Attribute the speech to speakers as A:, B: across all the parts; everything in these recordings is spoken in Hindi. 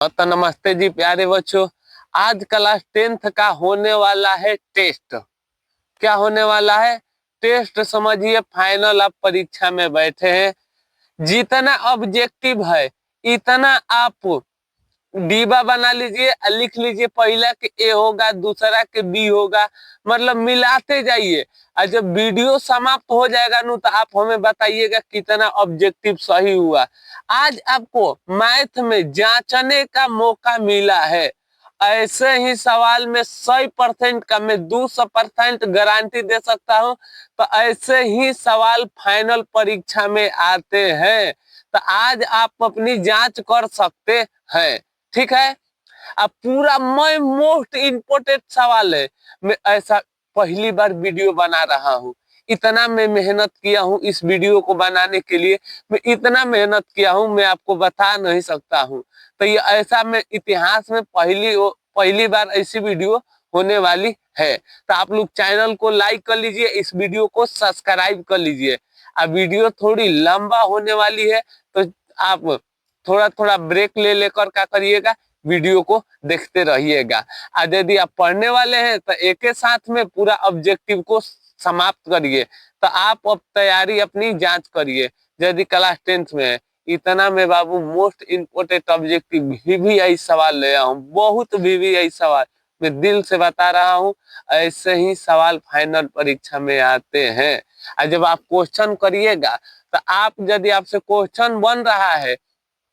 A: तो नमस्ते जी प्यारे बच्चों। आज क्लास 10th का होने वाला है टेस्ट। क्या होने वाला है? टेस्ट। समझिए, फाइनल आप परीक्षा में बैठे हैं। जितना ऑब्जेक्टिव है इतना आप डिब्बा बना लीजिए, लिख लीजिए। पहला के ए होगा, दूसरा के बी होगा, मतलब मिलाते जाइए। और जब वीडियो समाप्त हो जाएगा नु तो आप हमें बताइएगा कितना ऑब्जेक्टिव सही हुआ। आज आपको मैथ में जांचने का मौका मिला है। ऐसे ही सवाल में 100% का मैं 200% गारंटी दे सकता हूं। तो ऐसे ही सवाल फाइनल परीक्षा में आते हैं। तो आज आप अपनी जांच कर सकते हैं। ठीक है। अब पूरा मैं मोस्ट इम्पोर्टेंट सवाल है। मैं ऐसा पहली बार वीडियो बना रहा हूँ। इतना मैं मेहनत किया हूँ इस वीडियो को बनाने के लिए। मैं इतना मेहनत किया हूँ, मैं आपको बता नहीं सकता हूँ। तो ये ऐसा मैं इतिहास में पहली बार ऐसी वीडियो होने वाली है। तो आप लोग चैनल को लाइक कर लीजिए, इस वीडियो को सब्सक्राइब कर लीजिए। अब वीडियो थोड़ी लंबा होने वाली है तो आप थोड़ा थोड़ा ब्रेक ले लेकर क्या करिएगा, वीडियो को देखते रहिएगा। और यदि आप पढ़ने वाले हैं तो एक ही साथ में पूरा ऑब्जेक्टिव को समाप्त करिए। तो आप अब तैयारी अपनी जांच करिए। यदि क्लास 10th में है, इतना में बाबू मोस्ट इम्पोर्टेंट ऑब्जेक्टिव VVI सवाल ले आया हूँ। बहुत VVI सवाल, मैं दिल से बता रहा हूँ। ऐसे ही सवाल फाइनल परीक्षा में आते हैं। और जब आप क्वेश्चन करिएगा तो आप यदि आपसे क्वेश्चन बन रहा है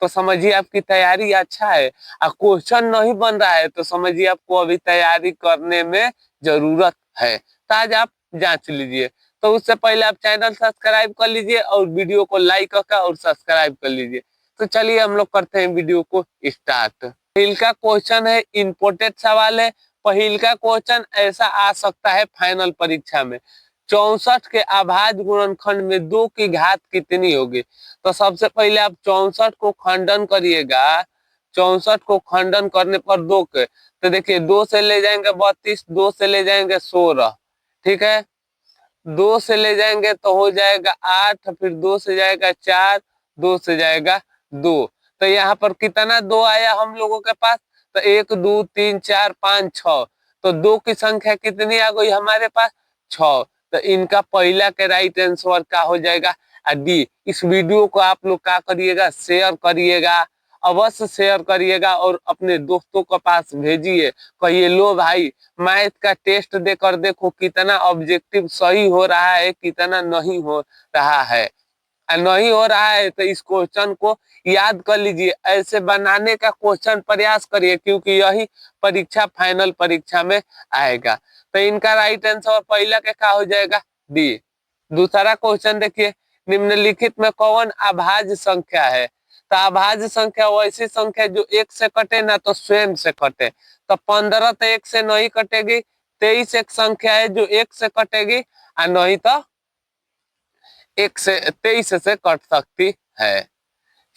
A: तो समझिए आपकी तैयारी अच्छा है। और क्वेश्चन नहीं बन रहा है तो समझिए आपको अभी तैयारी करने में जरूरत है। तो आज आप जांच लीजिए। तो उससे पहले आप चैनल सब्सक्राइब कर लीजिए और वीडियो को लाइक करके और सब्सक्राइब कर लीजिए। तो चलिए हम लोग करते हैं वीडियो को स्टार्ट। पहिल का क्वेश्चन है, इम्पोर्टेंट सवाल है। पहिल का क्वेश्चन ऐसा आ सकता है फाइनल परीक्षा में, 64 के अभाज्य गुणनखंड में 2 की घात कितनी होगी? तो सबसे पहले आप 64 को खंडन करिएगा। 64 को खंडन करने पर 2 के, तो देखिए 2 से ले जाएंगे 32, 2 से ले जाएंगे 16। ठीक है। 2 से ले जाएंगे तो हो जाएगा 8, फिर 2 से जाएगा 4, 2 से जाएगा 2। तो यहाँ पर कितना 2 आया हम लोगों के पास? तो 1 2 3 4 5 6। तो 2 की संख्या कितनी आ गई हमारे पास? 6। तो इनका पहला के राइट आंसर क्या हो जाएगा? डी। इस वीडियो को आप लोग क्या करिएगा, शेयर करिएगा, अवश्य शेयर करिएगा और अपने दोस्तों के पास भेजिए। कहिए लो भाई, मैथ का टेस्ट देकर देखो कितना ऑब्जेक्टिव सही हो रहा है, कितना नहीं हो रहा है। नहीं हो रहा है तो इस क्वेश्चन को याद कर लीजिए, ऐसे बनाने का क्वेश्चन प्रयास करिए, क्योंकि यही परीक्षा फाइनल परीक्षा में आएगा। तो इनका राइट आंसर पहला के क्या हो जाएगा? डी। दूसरा क्वेश्चन देखिए, निम्नलिखित में कौन अभाज्य संख्या है? तो अभाज्य संख्या वैसी संख्या जो 1 से कटे ना तो स्वयं से कटे। तो 15 तो 1 से नहीं कटेगी। 23 एक संख्या है जो 1 से कटेगी, और नहीं तो 1 से 23 से कट सकती है।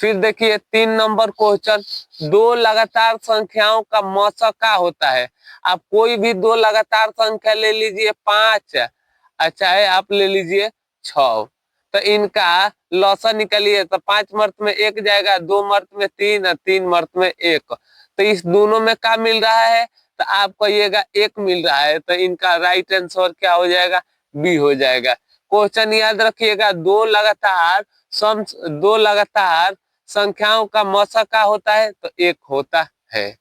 A: फिर देखिए 3 नंबर क्वेश्चन, 2 लगातार संख्याओं का मौसा क्या होता है? आप कोई भी 2 लगातार संख्या ले लीजिए, 5, चाहे आप ले लीजिए 6। तो इनका लौसा निकालिए तो 5 मर्त में 1 जाएगा, 2 मर्त में 3 और 3 मर्त में 1। तो इस दोनों में क्या मिल रहा है? तो आप कहिएगा 1 मिल रहा है। तो इनका राइट आंसर क्या हो जाएगा? बी हो जाएगा। क्वेश्चन याद रखिएगा, 2 लगातार संख्याओं का मौसा क्या होता है? तो 1 होता है।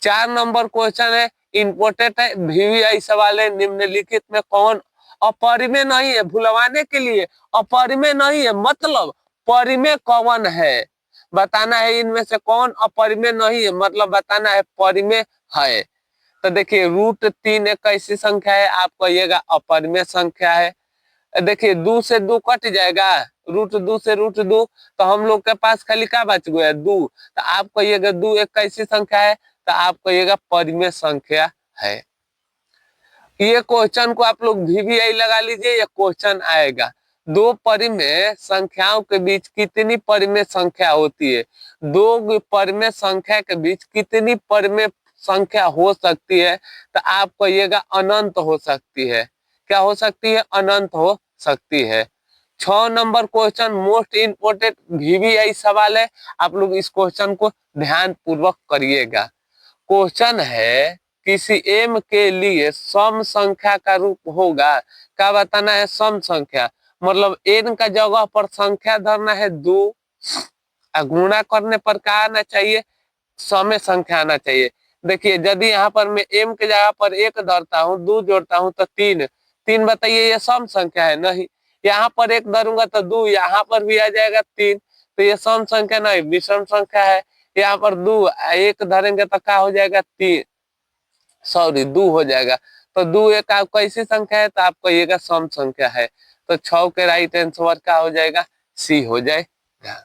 A: 4 नंबर क्वेश्चन है, इंपोर्टेंट है, VVI सवाल है। निम्नलिखित में कौन अपरिमेय नहीं है? भुलवाने के लिए अपरिमेय नहीं है, मतलब परिमेय कौन है बताना है। इनमें से कौन अपरिमेय नहीं है, मतलब बताना है परिमेय है। तो देखिए √3 एक ऐसी संख्या है, आप कहिएगा अपरिमेय संख्या है। देखिए 2 से 2 कट जाएगा, √2 से √2, तो हम लोग के पास खाली क्या बच गया? 2। तो आप कहिएगा 2 एक कैसी संख्या है? तो आप कहिएगा परिमेय संख्या है। ये क्वेश्चन को आप लोग VVI लगा लीजिए, ये क्वेश्चन आएगा। 2 परिमेय संख्याओं के बीच कितनी परिमेय संख्या होती है? 2 परिमेय संख्या के बीच कितनी परिमेय संख्या हो सकती है? तो आप कहिएगा अनंत हो सकती है। क्या हो सकती है? अनंत हो सकती है। 6 number question most important VVI सवाल है, आप लोग इस क्वेश्चन को ध्यान पूर्वक करिएगा। क्वेश्चन है किसी m के लिए सम संख्या का रूप होगा, क्या बताना है? सम संख्या मतलब n का जगह पर संख्या धरना है 2, गुणा करने पर क्या आना चाहिए? समय संख्या आना चाहिए। देखिए यदि यहाँ पर मैं m के जगह पर 1 धरता हूँ, 2 जोड़ता हूँ तो 3, 3 बताइए ये सम संख्या है? नहीं। यहाँ पर 1 धरूंगा तो 2, यहाँ पर भी आ जाएगा 3, तो ये सम संख्या नहीं, विषम संख्या है। यहाँ पर 2 1 धरेंगे तो क्या हो जाएगा? 3, सॉरी 2 हो जाएगा। तो 2 एक आप कैसी संख्या है? तो आप कहिएगा सम संख्या है। तो 6 के राइट आंसर क्या हो जाएगा? सी हो जाएगा।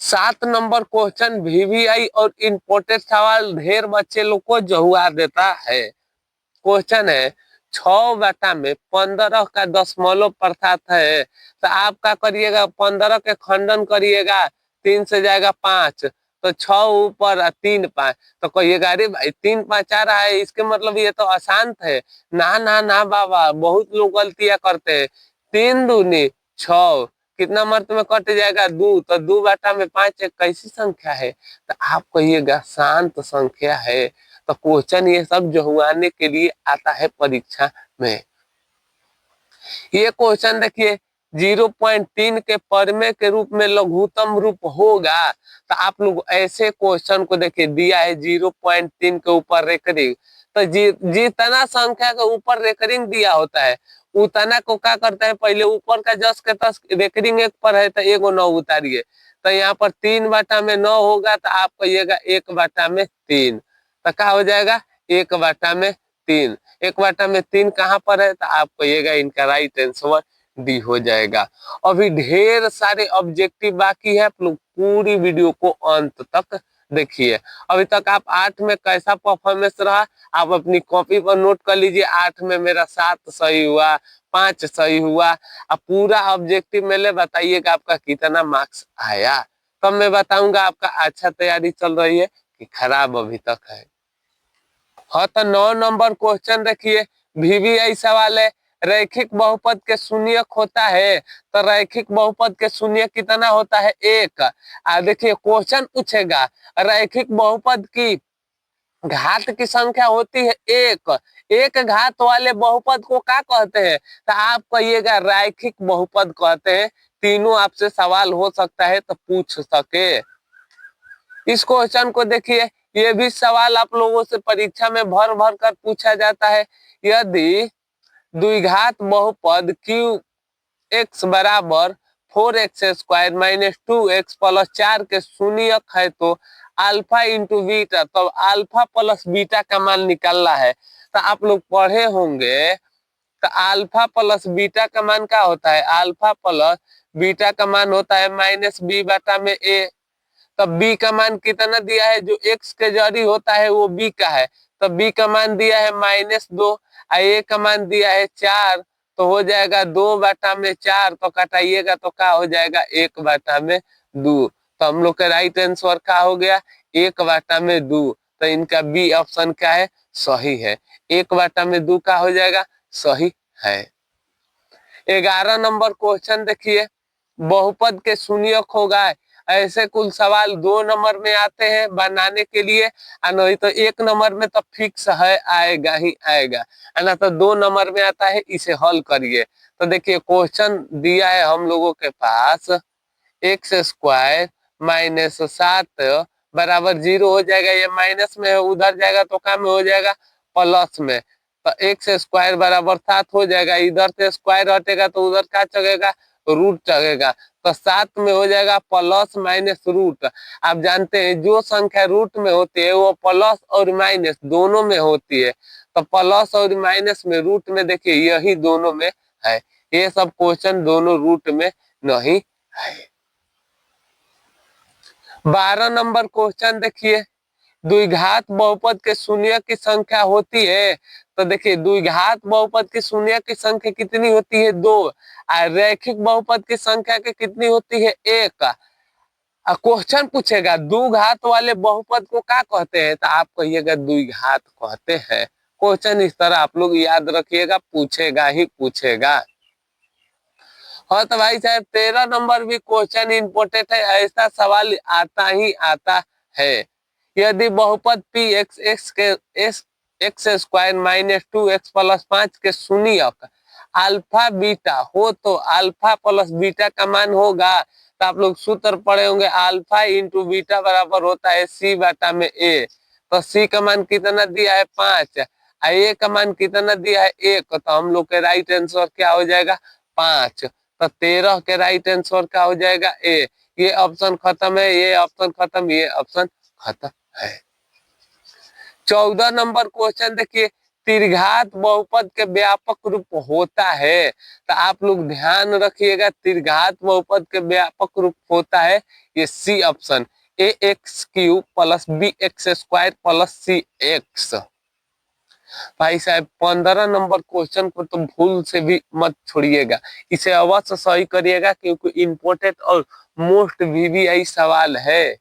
A: 7 नंबर क्वेश्चन VVI और इम्पोर्टेंट सवाल ढेर बच्चे लोग को जहुआ देता है। क्वेश्चन है 6/15 का दशमलव अर्थात है, तो आप क्या करिएगा? 15 के खंडन करिएगा, 3 से जाएगा 5, तो 6 ऊपर 3 5, तो कहिएगा अरे भाई 3 5 आ रहा है, इसके मतलब ये तो आसान है। ना ना ना बाबा, बहुत लोग गलतियां करते हैं। 3 दूनी 6, कितना मर्त में कट जाएगा? 2, तो 2/5 एक कैसी संख्या है? तो आप कहिएगा शांत संख्या है। तो क्वेश्चन ये सब जुड़वाने के लिए आता है परीक्षा में। ये क्वेश्चन देखिए 0.3 के परमे के रूप में लघुत्तम रूप होगा, तो आप लोग ऐसे क्वेश्चन को देखिए दिया है 0.3 के ऊपर रेकरिंग, तो जितना संख्या के ऊपर रेकरिंग दिया होता है उतना को क्या करता है? पहले ऊपर का 10 के 10 रेकरिंग 1 पर है तो 1 9 उतारिए, तो यहाँ पर 3/9 होगा, तो आप कहिएगा 1/3, तो क्या हो जाएगा? 1/3। 1/3 कहाँ पर है? तो आप कहिएगा इनका राइट आंसर डी हो जाएगा। अभी ढेर सारे ऑब्जेक्टिव बाकी है, आप लोग पूरी वीडियो को अंत तक देखिए। अभी तक आप 8 में कैसा परफॉर्मेंस रहा आप अपनी कॉपी पर नोट कर लीजिए। 8 में मेरा 7 सही हुआ, 5 सही हुआ। अब पूरा ऑब्जेक्टिव मेरे बताइएगा आपका कितना मार्क्स आया, तब मैं बताऊंगा आपका अच्छा तैयारी चल रही है कि खराब अभी तक है। हाँ, तो 9 नंबर क्वेश्चन देखिए VVI सवाल है। रैखिक बहुपद के शून्यक होता है, तो रैखिक बहुपद के शून्य कितना होता है? 1। देखिए क्वेश्चन पूछेगा रैखिक बहुपद की घात की संख्या होती है 1, एक घात वाले बहुपद को क्या कहते हैं? तो आप कहिएगा रैखिक बहुपद कहते हैं। तीनों आपसे सवाल हो सकता है तो पूछ सके। इस क्वेश्चन को देखिए, ये भी सवाल आप लोगों से परीक्षा में भर भर कर पूछा जाता है। यदि द्विघात बहुपद QX बराबर 4x² - 2x + 4 के शून्यक है तो अल्फा इंटू बीटा, तो अल्फा प्लस बीटा का मान निकालना है। तो आप लोग पढ़े होंगे तो अल्फा प्लस बीटा का मान क्या होता है? अल्फा प्लस बीटा का मान होता है -b/a। तब b का मान कितना दिया है? जो x के जरी होता है वो b का है, तो b का मान दिया है -2, a का मान दिया है 4, तो हो जाएगा 2/4, तो कटाइएगा तो क्या हो जाएगा? 1/2। तो हम लोग का राइट आंसर क्या हो गया? 1/2। तो इनका बी ऑप्शन क्या है? सही है। 1/2 का हो जाएगा, सही है। 11 नंबर क्वेश्चन देखिए, बहुपद के शून्यक होगा। ऐसे कुल सवाल 2 नंबर में आते हैं बनाने के लिए, नहीं तो 1 नंबर में तो फिक्स है, आएगा ही आएगा, है ना। तो 2 नंबर में आता है, इसे हल करिए। तो देखिए क्वेश्चन दिया है हम लोगों के पास x² - 7 बराबर 0 हो जाएगा। ये माइनस में है, उधर जाएगा तो क्या में हो जाएगा? प्लस में। तो x² बराबर 7 हो जाएगा, इधर से स्क्वायर हटेगा तो उधर क्या चलेगा? रूट चलेगा। तो 7 में हो जाएगा प्लस माइनस रूट। आप जानते हैं जो संख्या रूट में होती है वो प्लस और माइनस दोनों में होती है। तो प्लस और माइनस में, रूट में देखिए यही दोनों में है। ये सब क्वेश्चन दोनों रूट में नहीं है। 12 नंबर क्वेश्चन देखिए, द्विघात बहुपद के शून्य की संख्या होती है। तो देखिए द्विघात बहुपद की शून्य की संख्या कितनी होती है? 2। और रैखिक बहुपद की संख्या की कितनी होती है? 1। क्वेश्चन पूछेगा द्विघात वाले बहुपद को क्या कहते हैं? तो आप कहिएगा द्विघात कहते हैं। क्वेश्चन इस तरह आप लोग याद रखिएगा, पूछेगा ही पूछेगा। हाँ तो भाई साहब 13 नंबर भी क्वेश्चन इम्पोर्टेंट है, ऐसा सवाल आता ही आता है। यदि बहुपद पी एक्स एक्स के x square minus 2x plus 5 के शून्यक अल्फा बीटा हो तो अल्फा प्लस बीटा का मान होगा। तो आप लोग सूत्र पढ़े होंगे, अल्फा इंटू बीटा बराबर होता है सी बाटा में ए। तो सी का मान कितना दिया है 5, ए का मान कितना दिया है 1, तो हम लोग के राइट आंसर क्या हो जाएगा 5। तो 13 के राइट आंसर क्या हो जाएगा ए। ये ऑप्शन खत्म है, ये ऑप्शन खत्म, ये ऑप्शन खत्म है। 14 नंबर क्वेश्चन देखिए, त्रिघात बहुपद के व्यापक रूप होता है। तो आप लोग ध्यान रखिएगा, त्रिघात बहुपद के व्यापक रूप होता है ये C option, a x cube plus b x square plus c x. भाई साहब 15 नंबर क्वेश्चन को तो भूल से भी मत छोड़िएगा, इसे अवश्य सही करिएगा क्योंकि इम्पोर्टेंट और मोस्ट वीवीआई सवाल है।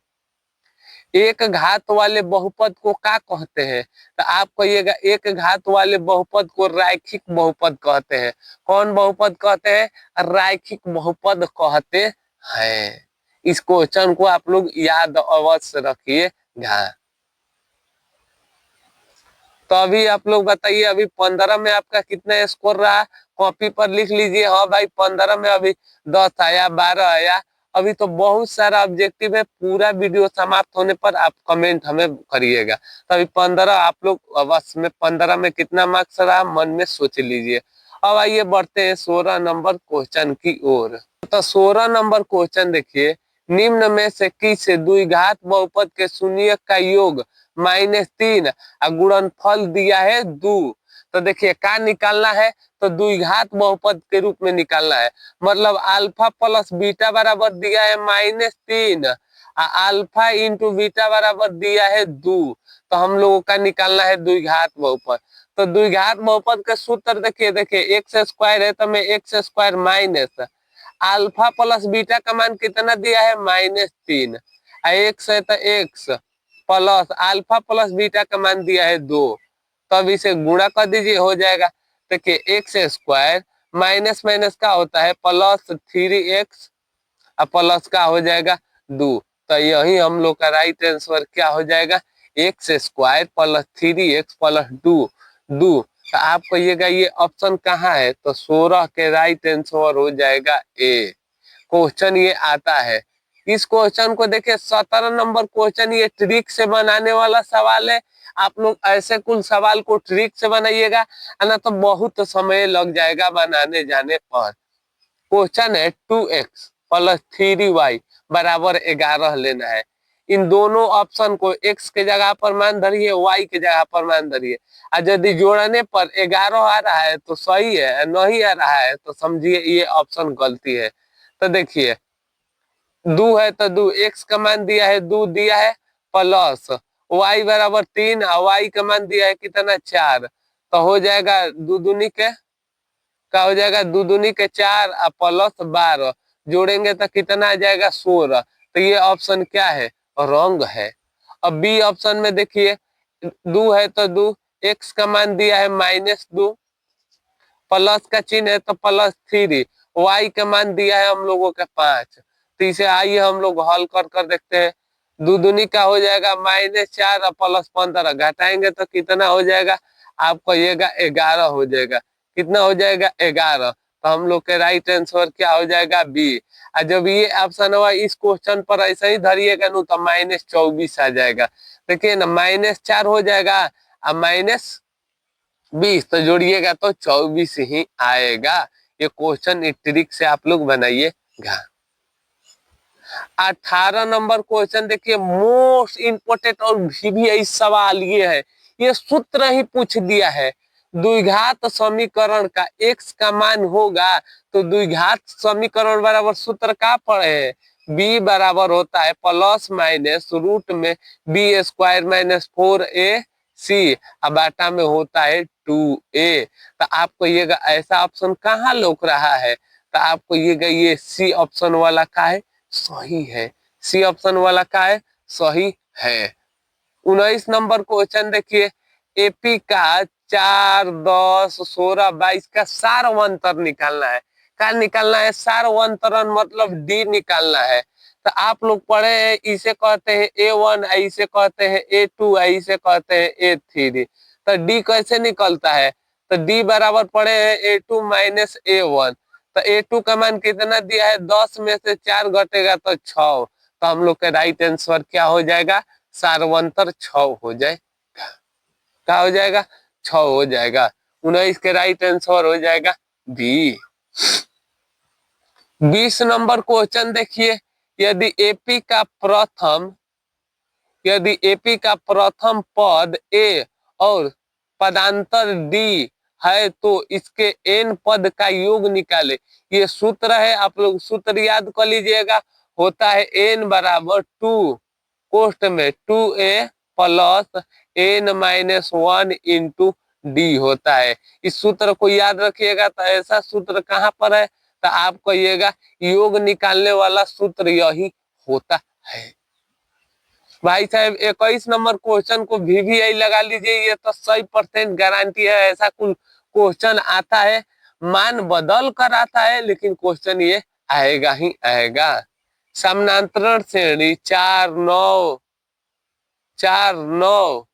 A: एक घात वाले बहुपद को क्या कहते हैं? तो आप कहिएगा एक घात वाले बहुपद को रैखिक बहुपद कहते हैं। कौन बहुपद कहते हैं? रैखिक बहुपद कहते हैं। इस क्वेश्चन को आप लोग याद अवश्य रखिएगा। तो अभी आप लोग बताइए, अभी 15 में आपका कितना स्कोर रहा? कॉपी पर लिख लीजिए। हाँ भाई 15 में अभी 10 आया, 12 आया। अभी तो बहुत सारा ऑब्जेक्टिव है, पूरा वीडियो समाप्त होने पर आप कमेंट हमें करिएगा। तो अभी 15 आप लोग अवश्य में 15 में कितना मार्क्स रहा मन में सोच लीजिए। अब आइए बढ़ते हैं 16 नंबर क्वेश्चन की ओर। तो 16 नंबर क्वेश्चन देखिए, निम्न में से किस द्विघात बहुपद के शून्यक का योग -3 गुणनफल दिया है 2। तो देखिए क्या निकालना है? तो द्विघात बहुपद के रूप में निकालना है। मतलब अल्फा प्लस बीटा बराबर दिया है -3, अल्फा इंटू बीटा बराबर दिया है 2। तो हम लोगों का निकालना है द्विघात बहुपद। तो द्विघात बहुपद का सूत्र देखिए, एक्स स्क्वायर है तो मैं x square minus alpha plus beta का मान कितना दिया है -3, एक्स है तो x plus alpha plus beta का मान दिया है 2। तब इसे गुणा कर दीजिए, हो जाएगा। देखिए एक्स स्क्वायर माइनस माइनस का होता है +3x और प्लस का हो जाएगा 2। तो यही हम लोग का राइट आंसर क्या हो जाएगा, एक्स स्क्वायर +3x प्लस 2। तो आप कहिएगा ये ऑप्शन कहाँ है? तो 16 के राइट आंसर हो जाएगा ए। क्वेश्चन ये आता है। इस क्वेश्चन को देखिए 17 नंबर क्वेश्चन, ये ट्रिक से बनाने वाला सवाल है। आप लोग ऐसे कुल सवाल को ट्रिक से बनाइएगा, ना तो बहुत समय लग जाएगा बनाने जाने पर। क्वेश्चन है 2x प्लस 3y बराबर 11 लेना है। इन दोनों ऑप्शन को x के जगह पर मान धरिए, y के जगह पर मान धरिए। और यदि जोड़ने पर 11 आ रहा है तो सही है, नहीं आ रहा है तो समझिए ये ऑप्शन गलती है। तो देखिए 2 है तो 2, x का मान दिया है 2 दिया है, प्लस y बराबर 3 और y का मान दिया है कितना 4। तो हो जाएगा 2 दूनी के का हो जाएगा 2 दूनी के 4 और प्लस 12 जोड़ेंगे तो कितना आ जाएगा 16। तो ये ऑप्शन क्या है? रॉन्ग है। अब बी ऑप्शन में देखिए 2 है तो 2, x का मान दिया है -2, प्लस का चिन्ह है तो +3, y का मान दिया है हम लोगों के 5। तो इसे आइए हम लोग हल कर देखते हैं। 2 दूनी का हो जाएगा -4 और +15, घटाएंगे तो कितना हो जाएगा? आप कहिएगा 11 हो जाएगा। कितना हो जाएगा? 11। तो हम लोग के राइट आंसर क्या हो जाएगा? बी। और जब ये ऑप्शन हुआ इस क्वेश्चन पर ऐसा ही धरिएगा नु तो -24 आ जाएगा। देखिए ना -4 हो जाएगा और -20 तो जोड़िएगा तो 24 ही आएगा। ये क्वेश्चन ट्रिक से आप लोग बनाइएगा। 18 नंबर क्वेश्चन देखिए, मोस्ट इंपोर्टेंट और भी सवाल ये है, ये सूत्र ही पूछ दिया है। द्विघात समीकरण का x का मान होगा तो द्विघात समीकरण बराबर सूत्र का पढ़े हैं, b बराबर होता है प्लस माइनस रूट में b² - 4ac अब बाटा में होता है 2a। तो आपको ये ऐसा ऑप्शन कहाँ लौक रहा है? तो आपको ये सी ऑप्शन वाला का है सही है। सी ऑप्शन वाला का है सही है। 19 नंबर क्वेश्चन देखिए, एपी का 4, 10, 16, 22 का सारवंतर निकालना है। क्या निकालना है? सार्वंतरण मतलब डी निकालना है। तो आप लोग पढ़े हैं, इसे कहते हैं A1, इसे कहते हैं A2, इसे कहते हैं A3। तो डी कैसे निकलता है? तो डी बराबर पड़े हैं A2 माइनस A1। तो A2 का मान कितना दिया है? 10 में से 4 घटेगा तो 6। तो हम लोग का राइट आंसर क्या हो जाएगा? सार्वंतर 6 हो जाएगा। क्या हो जाएगा? 6 हो जाएगा। 19 के राइट आंसर हो जाएगा बी। 20 नंबर क्वेश्चन देखिए, यदि एपी का प्रथम पद ए और पदांतर डी है तो इसके एन पद का योग निकाले। ये सूत्र है, आप लोग सूत्र याद कर लीजिएगा। होता है एन बराबर 2 कोष्ठ में 2a plus n minus 1 into d होता है। इस सूत्र को याद रखिएगा। तो ऐसा सूत्र कहाँ पर है? तो आप कहिएगा योग निकालने वाला सूत्र यही होता है। भाई साहब 21 नंबर क्वेश्चन को VVI लगा लीजिए, ये तो 100% गारंटी है। ऐसा कुल क्वेश्चन आता है, मान बदल कर आता है, लेकिन क्वेश्चन ये आएगा ही आएगा। समानांतर श्रेणी 4 9 14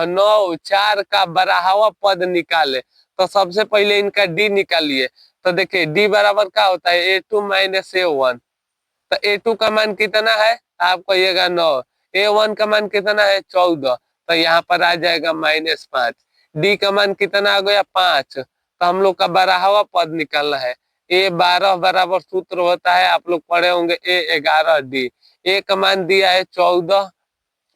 A: 9 4 का बराबर पद निकाले। तो सबसे पहले इनका डी निकालिए। तो देखिए डी बराबर क्या होता है? A2 minus A1। तो A2 का मान कितना है? आप कहिएगा 9। A1 का मान कितना है? 14। तो यहाँ पर आ जाएगा -5। डी का मान कितना आ गया? 5। तो हम लोग का बराबर पद निकालना है। A12 बराबर सूत्र होता है, आप लोग पढ़े होंगे, A11 डी। ए का मान दिया है 14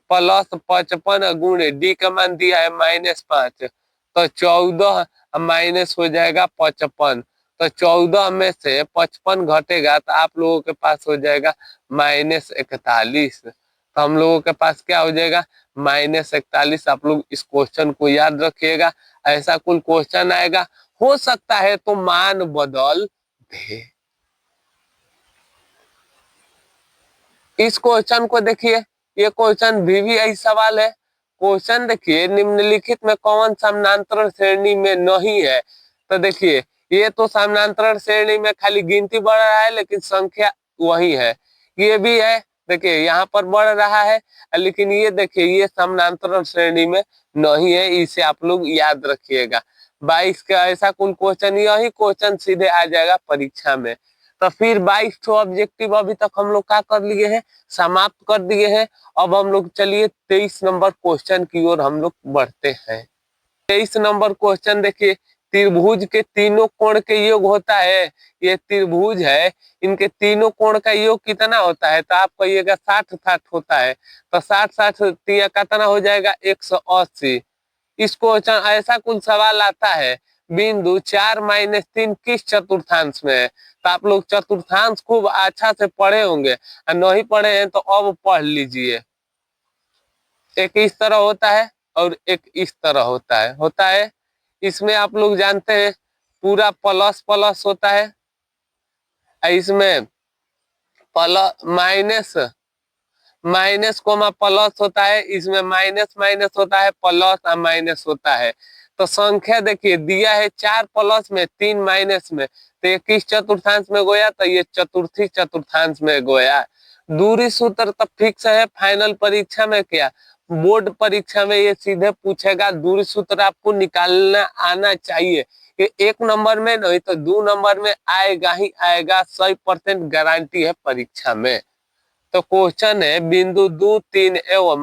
A: प्लस 55 गुणे डी का मान दिया है -5। तो 14 माइनस हो जाएगा 55। तो 14 में से 55 घटेगा तो आप लोगों के पास हो जाएगा -41। तो हम लोगों के पास क्या हो जाएगा? -41। आप लोग इस क्वेश्चन को याद रखिएगा। ऐसा कुल क्वेश्चन आएगा, हो सकता है तो मान बदल दे। इस क्वेश्चन को देखिए, ये क्वेश्चन VVI सवाल है। क्वेश्चन देखिए, निम्नलिखित में कौन समानांतर श्रेणी में नहीं है? तो देखिए ये तो समानांतर श्रेणी में खाली गिनती बढ़ रहा है, लेकिन संख्या वही है। ये भी है, देखिए यहाँ पर बढ़ रहा है, लेकिन ये देखिए ये समानांतर श्रेणी में नहीं है। इसे आप लोग याद रखिएगा। 22 का ऐसा कुल क्वेश्चन, यही क्वेश्चन सीधे आ जाएगा परीक्षा में। तो फिर 22 तो ऑब्जेक्टिव अभी तक हम लोग क्या कर लिए हैं? समाप्त कर दिए हैं। अब हम लोग चलिए 23 नंबर क्वेश्चन की ओर हम लोग बढ़ते हैं। 23 नंबर क्वेश्चन देखिए, त्रिभुज के तीनों कोण के योग होता है। ये त्रिभुज है, इनके तीनों कोण का योग कितना होता है? तो आप कहिएगा 60-60 होता है। तो 60-60 कितना हो जाएगा? 180। इसको ऐसा कुछ सवाल आता है, बिंदु 4-3 किस चतुर्थांश में है? तो आप लोग चतुर्थांश खूब अच्छा से पढ़े होंगे, और नहीं पढ़े हैं तो अब पढ़ लीजिए। एक इस तरह होता है और एक इस तरह होता है। इसमें आप लोग जानते हैं पूरा प्लस प्लस होता है, इसमें प्लस माइनस कोमा प्लस होता है, इसमें माइनस माइनस होता है, प्लस और माइनस होता है। तो संख्या देखिए दिया है 4 प्लस में 3 माइनस में, तो ये किस चतुर्थांश में गोया? तो ये चतुर्थी चतुर्थांश में गोया। दूरी सूत्र तो फिक्स है, फाइनल परीक्षा में क्या, बोर्ड परीक्षा में ये सीधे पूछेगा। दूरी सूत्र आपको निकालना आना चाहिए। ये 1 नंबर में नहीं तो 2 नंबर में आएगा ही आएगा, 100% गारंटी है परीक्षा में। तो क्वेश्चन है बिंदु 2 3 एवं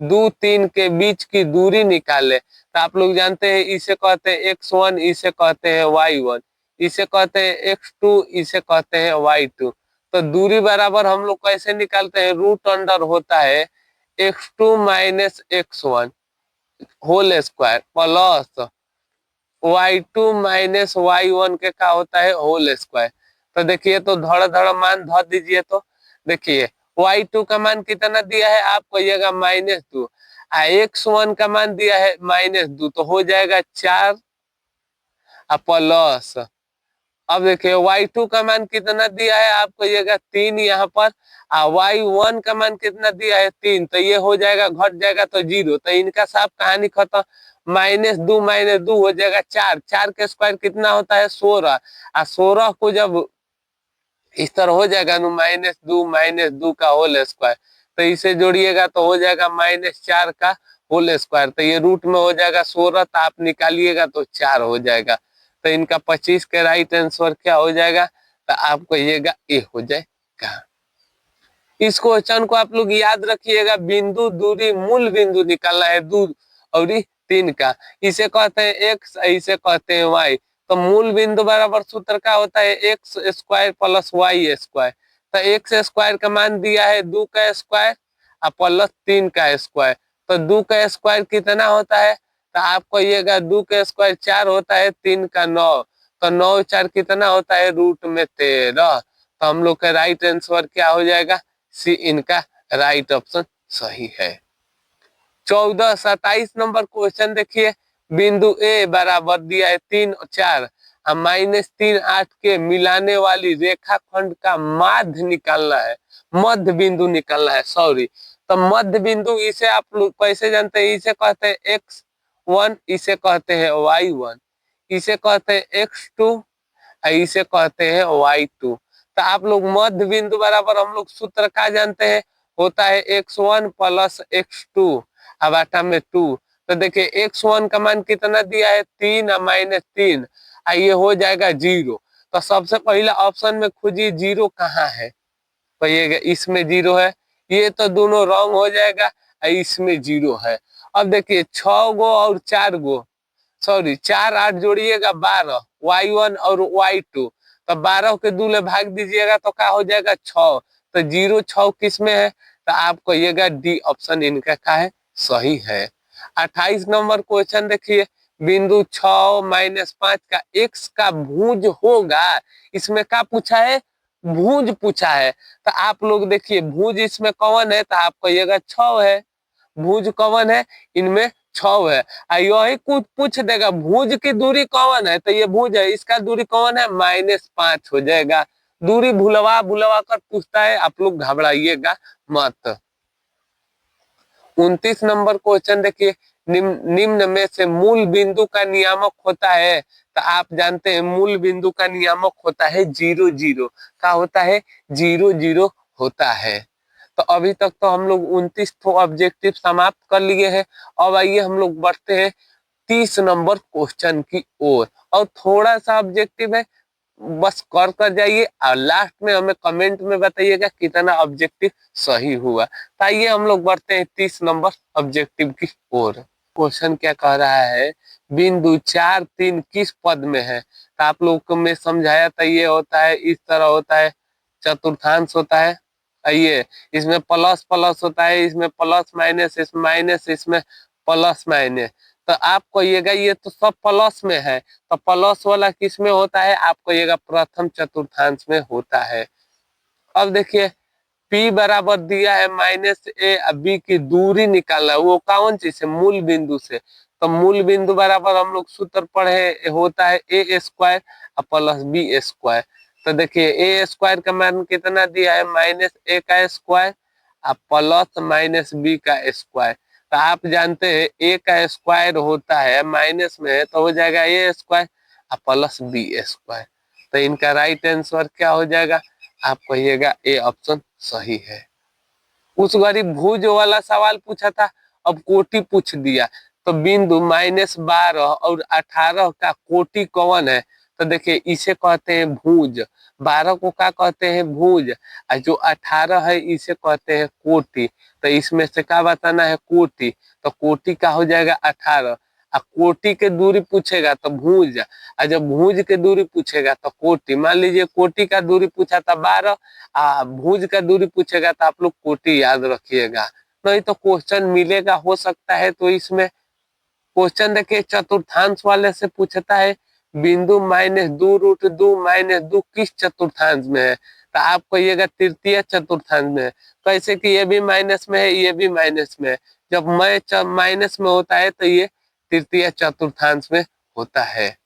A: -2 3 के बीच की दूरी निकाले। तो आप लोग जानते हैं इसे कहते हैं x1, इसे कहते हैं y1, इसे कहते हैं x2, इसे कहते हैं y2। तो दूरी बराबर हम लोग कैसे निकालते हैं? रूट अंडर होता है x2 minus x1 whole square plus y2 minus y1 के क्या होता है? Whole square. तो देखिए तो धड़ धड़ मान धर दीजिए। तो देखिए y2 का मान कितना दिया है? आप कहिएगा -2। x1 का मान दिया है -2, तो हो जाएगा 4 प्लस। अब देखिए y2 का मान कितना दिया है? आप कहिएगा 3 यहाँ पर, y1 का मान कितना दिया है? 3, तो ये हो जाएगा घट जाएगा तो 0। तो इनका साफ कहानी खत्म। -2 हो जाएगा 4, 4 का स्क्वायर कितना होता है 16, और 16 को जब इस तरह हो जाएगा -2 का होल स्क्वायर, तो इसे जोड़िएगा तो हो जाएगा -4 का होल स्क्वायर, तो ये रूट में हो जाएगा 16, तो आप निकालिएगा तो 4 हो जाएगा। तो इनका 25 का राइट आंसर क्या हो जाएगा, तो आप कहिएगा ए हो जाएगा। इस क्वेश्चन को आप लोग याद रखिएगा, बिंदु दूरी मूल बिंदु निकालना है 2 और 3 का, इसे कहते हैं एक्स, इसे कहते हैं वाई। तो मूल बिंदु बराबर सूत्र का होता है x square plus y square. तो एक्स स्क्वायर का मान दिया है 2 का स्क्वायर और प्लस 3 का स्क्वायर। तो 2 का स्क्वायर कितना होता है, तो आप कहिएगा 2 का स्क्वायर 4 होता है, 3 का 9, तो 9 4 कितना होता है रूट में 13। तो हम लोग का राइट आंसर क्या हो जाएगा, सी इनका राइट ऑप्शन सही है। 27 नंबर क्वेश्चन देखिए, बिंदु ए बराबर दिया है 3 4 और -3 8 के मिलाने वाली रेखाखंड का माध्य निकालना है, मध्य बिंदु निकालना है, सॉरी। तो मध्य बिंदु इसे आप लोग कैसे जानते हैं, इसे कहते हैं x1, इसे कहते हैं y1, इसे कहते हैं x2, इसे कहते हैं y2। तो आप लोग मध्य बिंदु बराबर हम लोग सूत्र का जानते हैं, होता है x1 प्लस x2 अब आटा में 2। तो देखिए x1 का मान कितना दिया है 3 और -3, ये हो जाएगा 0। तो सबसे पहला ऑप्शन में खोजिए 0 कहाँ है, तो ये इसमें 0 है, ये तो दोनों रॉन्ग हो जाएगा, इसमें 0 है। अब देखिए 6 गो और 4 गो, सॉरी 4 8 जोड़िएगा 12, y1 और y2, तो 12 के दूले भाग दीजिएगा तो क्या हो जाएगा 6, तो 0 6 किस में है, तो आप कहिएगा डी ऑप्शन इनका क्या है, सही है। 28 नंबर क्वेश्चन देखिए, बिंदु 6 -5 का x का भुज होगा, इसमें क्या पूछा है, भुज पूछा है। तो आप लोग देखिए भुज इसमें कौन है, तो आप कहिएगा 6 है, भुज कौन है, इनमें 6 है। यही कुछ पूछ देगा भुज की दूरी कौन है, तो ये भुज है, इसका दूरी कौन है -5 हो जाएगा। दूरी भुलवा भुलवा कर पूछता है, आप लोग घबराइएगा मत। 29 नंबर क्वेश्चन देखिए, निम्न में से मूल बिंदु का नियामक होता है, तो आप जानते हैं मूल बिंदु का नियामक होता है 0 0, क्या होता है 0 0 होता है। तो अभी तक तो हम लोग 29 ऑब्जेक्टिव समाप्त कर लिए हैं। अब आइए हम लोग बढ़ते हैं 30 नंबर क्वेश्चन की ओर, और थोड़ा सा ऑब्जेक्टिव है, बस कर जाइए और लास्ट में हमें कमेंट में बताइएगा कितना ऑब्जेक्टिव सही हुआ। तो आइए हम लोग बढ़ते हैं 30 नंबर ऑब्जेक्टिव की ओर। क्वेश्चन क्या कह रहा है, बिंदु 4 3 किस पद में है, तो आप लोग को मैं समझाया था, ये होता है इस तरह होता है, चतुर्थांश होता है, ये इसमें प्लस प्लस होता है, इसमें प्लस माइनस, इसमें माइनस, इसमें प्लस माइनस। तो आप कहिएगा ये तो सब प्लस में है, तो प्लस वाला किस में होता है, आप कहिएगा प्रथम चतुर्थांश में होता है। अब देखिए P बराबर दिया है -a, बी की दूरी निकालना है, वो कौन चीज से, मूल बिंदु से। तो मूल बिंदु बराबर हम लोग सूत्र पढ़े होता है a square plus b square. तो देखिए a स्क्वायर का मान कितना दिया है -a का स्क्वायर प्लस -b का स्क्वायर। तो आप जानते हैं a का स्क्वायर होता है माइनस में है, तो हो जाएगा a square plus b square. तो इनका राइट आंसर क्या हो जाएगा, आप कहिएगा ए ऑप्शन सही है। उस घड़ी भुज वाला सवाल पूछा था, अब कोटि पूछ दिया। तो बिंदु -12 और 18 का कोटि कौन है, तो देखिए इसे कहते हैं भुज, 12 को क्या कहते हैं भुज, और जो 18 है इसे कहते हैं कोटि। तो इसमें से क्या बताना है कोटि, तो कोटि का हो जाएगा 18, और कोटि के दूरी पूछेगा तो भुज, और जब भुज के दूरी पूछेगा तो कोटि। मान लीजिए कोटि का दूरी पूछा था 12, भुज का दूरी पूछेगा तो आप लोग कोटि याद रखिएगा, नहीं तो क्वेश्चन मिलेगा हो सकता है। तो इसमें क्वेश्चन देखिए चतुर्थांश वाले से पूछता है बिंदु -2√2 किस चतुर्थांश में है, तो आप कहिएगा तृतीय चतुर्थांश में है। कैसे कि ये भी माइनस में है, ये भी माइनस में है, जब माइनस में होता है तो ये तृतीय चतुर्थांश में होता है।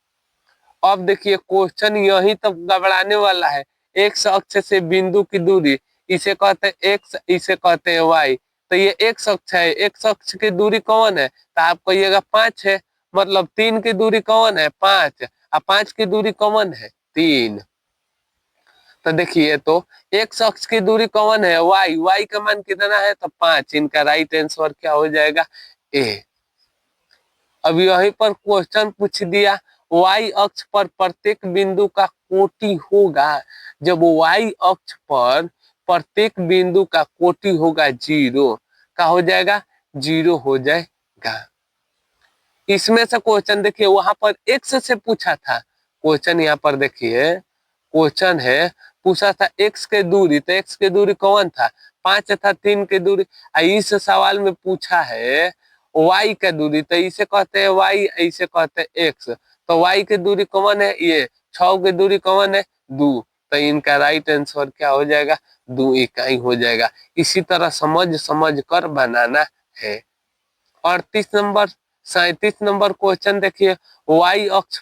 A: अब देखिए क्वेश्चन यही तो घबराने वाला है, एक्स अक्ष से बिंदु की दूरी, इसे कहते हैं एक्स, इसे कहते हैं वाई। तो ये एक्स अक्ष है, एक्स अक्ष की दूरी कौन है, तो आप कहिएगा 5 है, मतलब 3 की दूरी कौन है 5, और 5 की दूरी कौन है 3। तो देखिए तो x अक्ष की दूरी कौन है y का मान कितना है तो 5। इनका राइट आंसर क्या हो जाएगा ए। अब यहीं पर क्वेश्चन पूछ दिया y अक्ष पर प्रत्येक बिंदु का कोटि होगा। जब y अक्ष पर प्रत्येक बिंदु का कोटि होगा 0, क्या हो जाएगा 0 हो जाएगा। इसमें से क्वेश्चन देखिए वहां पर x से पूछा था, क्वेश्चन यहाँ पर देखिए क्वेश्चन है पूछा था x के दूरी, तो x के दूरी कौन था 5 था 3 के दूरी। इस सवाल में पूछा है y का दूरी, तो इसे कहते हैं y, इसे कहते हैं x। तो y की दूरी कौन है ये 6 की दूरी कौन है 2। तो इनका राइट आंसर क्या हो जाएगा 2 इकाई हो जाएगा। इसी तरह समझ समझ कर बनाना है। 38 नंबर 37 नंबर क्वेश्चन देखिए y अक्ष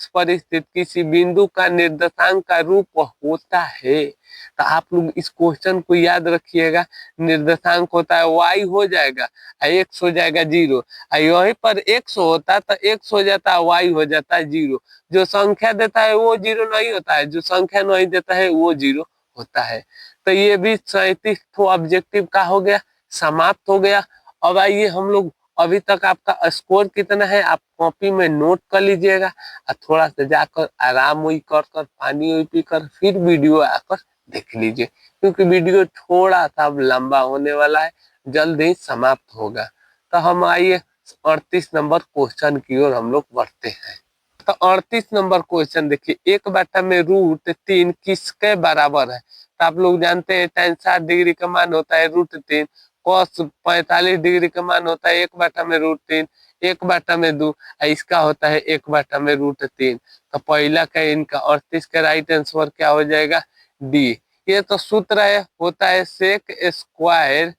A: पर स्थित किसी बिंदु का निर्देशांक का रूप होता है। तो आप लोग इस क्वेश्चन को याद रखिएगा। निर्देशांक होता है y हो जाएगा, x हो जाएगा 0। यहीं पर x होता तो x हो जाता है, y हो जाता है 0। जो संख्या देता है वो 0 नहीं होता है, जो संख्या नहीं देता है वो 0 होता है। तो ये भी 37 ऑब्जेक्टिव का हो गया, समाप्त हो गया। अब आइए हम लोग, अभी तक आपका स्कोर कितना है आप कॉपी में नोट कर लीजिएगा, और थोड़ा सा जाकर आराम हुई कर पानी पी कर फिर वीडियो आकर देख लीजिए, क्योंकि वीडियो थोड़ा सा अब लंबा होने वाला है, जल्द ही समाप्त होगा। तो हम आइए 38 नंबर क्वेश्चन की ओर हम लोग बढ़ते हैं। तो 38 नंबर क्वेश्चन देखिए 1/√3 किसके बराबर है। तो आप लोग जानते हैं tan 60 डिग्री का मान होता है √3, cos 45 डिग्री का मान होता है 1/√3, 1/2, इसका होता है 1/√3। तो पहला का इनका 38 का राइट आंसर क्या हो जाएगा डी। ये तो सूत्र है, होता है सेक स्क्वायर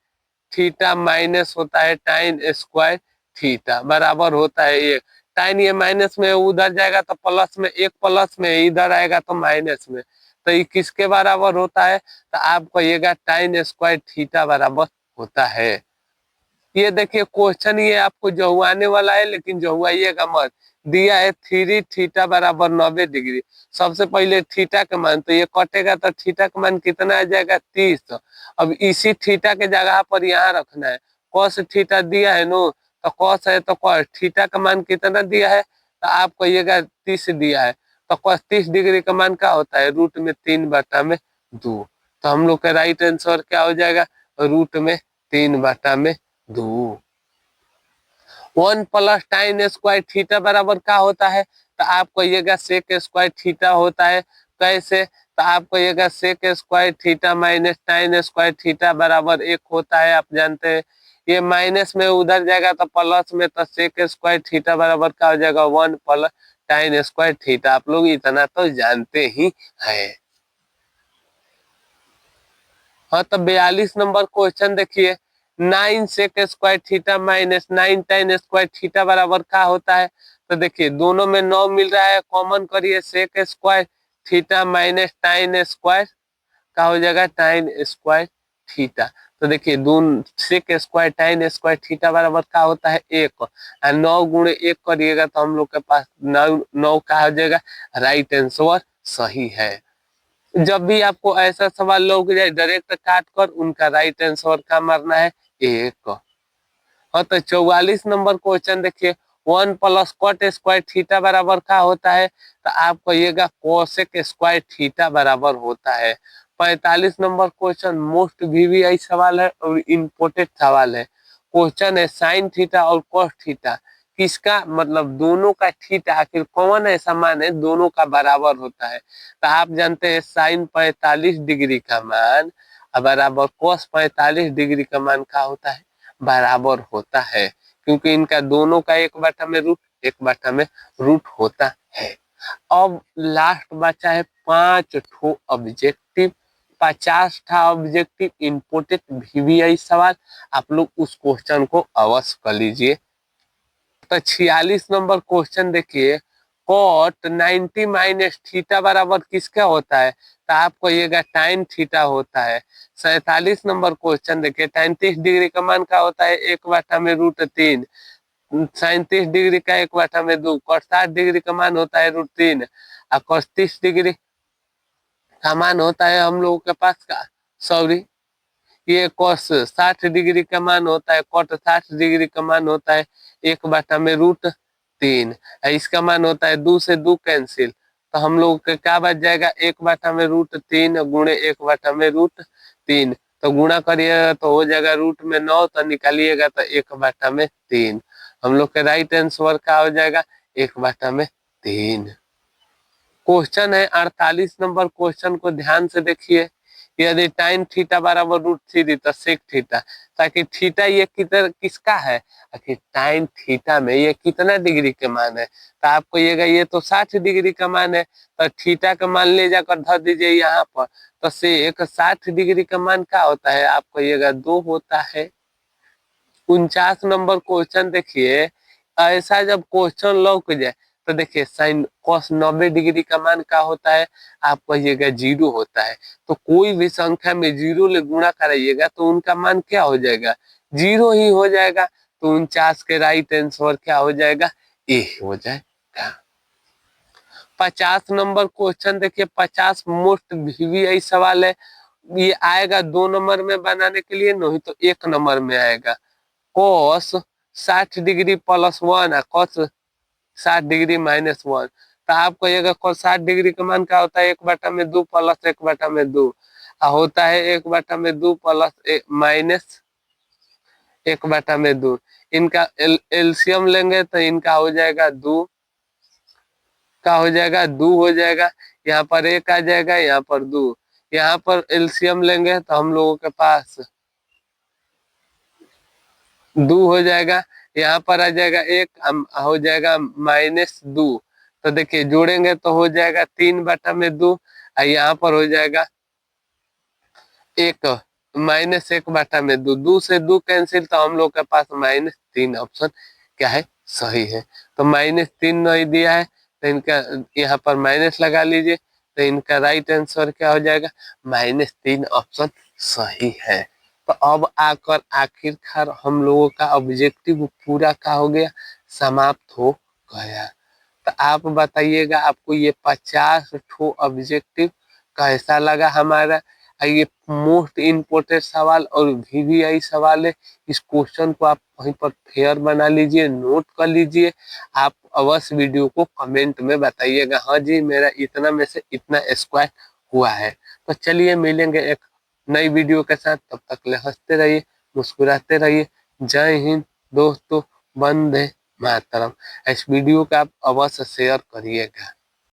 A: थीटा माइनस होता है टाइन स्क्वायर थीटा, बराबर होता है 1। टाइन ये माइनस में उधर जाएगा तो प्लस में, 1 प्लस में इधर आएगा तो माइनस में। तो ये किसके बराबर होता है तो आप कहिएगा टाइन स्क्वायर थीटा बराबर होता है। ये देखिए क्वेश्चन ये आपको जो आने वाला है, लेकिन जो हुआइएगा मत। दिया है 3 थीटा बराबर 90 डिग्री। सबसे पहले थीटा का मान, तो ये कटेगा तो थीटा का मान कितना आ जाएगा 30। अब इसी थीटा के जगह पर यहाँ रखना है। कॉस थीटा दिया है नो, तो कॉस है तो कॉस थीटा का मान कितना दिया है तो आप कहिएगा 30 दिया है। तो कॉस 30 डिग्री का मान क्या होता है √3/2। तो हम लोग का राइट आंसर क्या हो जाएगा √3/2। 1 प्लस टाइन स्क्वायर थीटा बराबर क्या होता है तो आप कहिएगा सेक स्क्वायर थीटा होता है। कैसे तो आप कहिएगा sec square theta minus tan square theta बराबर 1 होता है। आप जानते हैं ये माइनस में उधर जाएगा तो प्लस में, तो सेक स्क्वायर थीटा बराबर क्या हो जाएगा 1 प्लस टाइन स्क्वायर थीटा। आप लोग इतना तो जानते ही है। हाँ तो 42 नंबर क्वेश्चन देखिए 9 सेक स्क्वायर थीटा माइनस 9 टाइन स्क्वायर थीटा बराबर क्या होता है। तो देखिए दोनों में 9 मिल रहा है, कॉमन करिए sec square theta minus tan square क्या हो जाएगा टाइन स्क्वायर थीटा। तो देखिए दोनों sec square tan square theta बराबर क्या होता है 1, और 9 गुणे 1 करिएगा तो हम लोग के पास 9 क्या हो जाएगा राइट आंसर सही है। जब भी आपको ऐसा सवाल लग जाए डायरेक्ट काट कर उनका राइट आंसर का मारना है 1। हाँ तो 44 नंबर क्वेश्चन देखिए 1 प्लस कॉट स्क्वायर थीटा बराबर क्या होता है तो आप कहिएगा कोसेक स्क्वायर थीटा बराबर होता है। 45 नंबर क्वेश्चन मोस्ट वीवीआई सवाल है और इम्पोर्टेंट सवाल है। क्वेश्चन है साइन थीटा और कॉस थीटा किसका मतलब दोनों का थीटा आखिर कौन ऐसा मान है दोनों का बराबर होता है। तो आप जानते हैं साइन 45 डिग्री का मान बराबर कॉस 45 डिग्री का मान क्या होता है बराबर होता है, क्योंकि इनका दोनों का 1/√1/√, होता है। अब लास्ट बचा है 5 ठो ऑब्जेक्टिव, 50 था ऑब्जेक्टिव इम्पोर्टेंट वीवीआई सवाल। आप लोग उस क्वेश्चन को अवश्य कर लीजिए। तो 46 नंबर क्वेश्चन देखिए कॉट 90 माइनस थीटा बराबर किसका होता है तो आप कहिएगा टाइन थीटा होता है। 47 नंबर क्वेश्चन देखिए 33 डिग्री का मान क्या होता है 1/√3। 37 डिग्री का 1/2 cos 60 डिग्री का मान होता है √3 और cos 30 डिग्री का मान होता है हम लोगों के पास का, सॉरी, ये cos 60 डिग्री का मान होता है, cot 60 डिग्री का मान होता है 1/√3। इसका मान होता है 2 से 2 कैंसिल, तो हम लोग का क्या बच जाएगा 1/√3 गुणे 1/√3, तो गुणा करिएगा तो हो जाएगा रूट में 9, तो निकालिएगा तो 1/3। हम लोग के राइट आंसर क्या हो जाएगा 1/3। क्वेश्चन है 48 नंबर क्वेश्चन को ध्यान से देखिए। यदि टाइन थीटा बराबर √3 तो सेक थीटा, ताकि थीटा ये किसका है, आखिर टाइन थीटा में ये कितना डिग्री के मान है, तो आप कहिएगा ये तो 60 डिग्री का मान है, तो थीटा का मान ले जाकर धर दीजिए यहाँ पर, तो सेक 60 डिग्री का मान क्या होता है, आप कहिएगा 2 होता है। 49 नंबर क्वेश्चन देखिए, ऐसा जब क्वेश्चन लौक जाए तो देखिए साइन cos 90 डिग्री का मान क्या होता है, आप कहिएगा 0 होता है। तो कोई भी संख्या में 0 ले गुणा कराइएगा तो उनका मान क्या हो जाएगा, 0 ही हो जाएगा। तो 49 के राइट आंसर क्या हो जाएगा, ए हो जाएगा। 50 नंबर क्वेश्चन देखिए, 50 मोस्ट वीवीआई सवाल है। ये आएगा 2 नंबर में बनाने के लिए, नहीं तो 1 नंबर में आएगा। cos 60 डिग्री +1 है, cos 60 डिग्री -1, तो आप कहिएगा cos 60 डिग्री का मान क्या होता है 1/2 + 1/2 होता है 1/2 + -1/2। इनका एलसीएम लेंगे तो इनका हो जाएगा 2 का हो जाएगा 2 हो जाएगा, यहाँ पर 1 आ जाएगा, यहाँ पर 2, यहाँ पर एलसीएम लेंगे तो हम लोगों के पास 2 हो जाएगा, यहाँ पर आ जाएगा 1, हो जाएगा -2, तो देखिए जोड़ेंगे तो हो जाएगा 3/2 और यहाँ पर हो जाएगा 1 -1/2, 2 से 2 कैंसिल, तो हम लोग के पास -3 ऑप्शन क्या है, सही है। तो -3 नहीं दिया है तो इनका यहाँ पर माइनस लगा लीजिए, तो इनका राइट आंसर क्या हो जाएगा, -3 ऑप्शन सही है। तो अब आकर आखिरकार हम लोगों का ऑब्जेक्टिव पूरा का हो गया, समाप्त हो गया। तो आप बताइएगा आपको ये 50 ठो ऑब्जेक्टिव कैसा लगा हमारा। ये मोस्ट इम्पोर्टेंट सवाल और वीवीआई सवाल है, इस क्वेश्चन को आप वहीं पर फेयर बना लीजिए, नोट कर लीजिए। आप अवश्य वीडियो को कमेंट में बताइएगा, हाँ जी मेरा इतना में से इतना स्क्वायर हुआ है। तो चलिए मिलेंगे एक नई वीडियो के साथ, तब तक ले हंसते रहिए, मुस्कुराते रहिए। जय हिंद दोस्तों, वंदे मातरम। इस वीडियो का आप अवश्य शेयर करिएगा।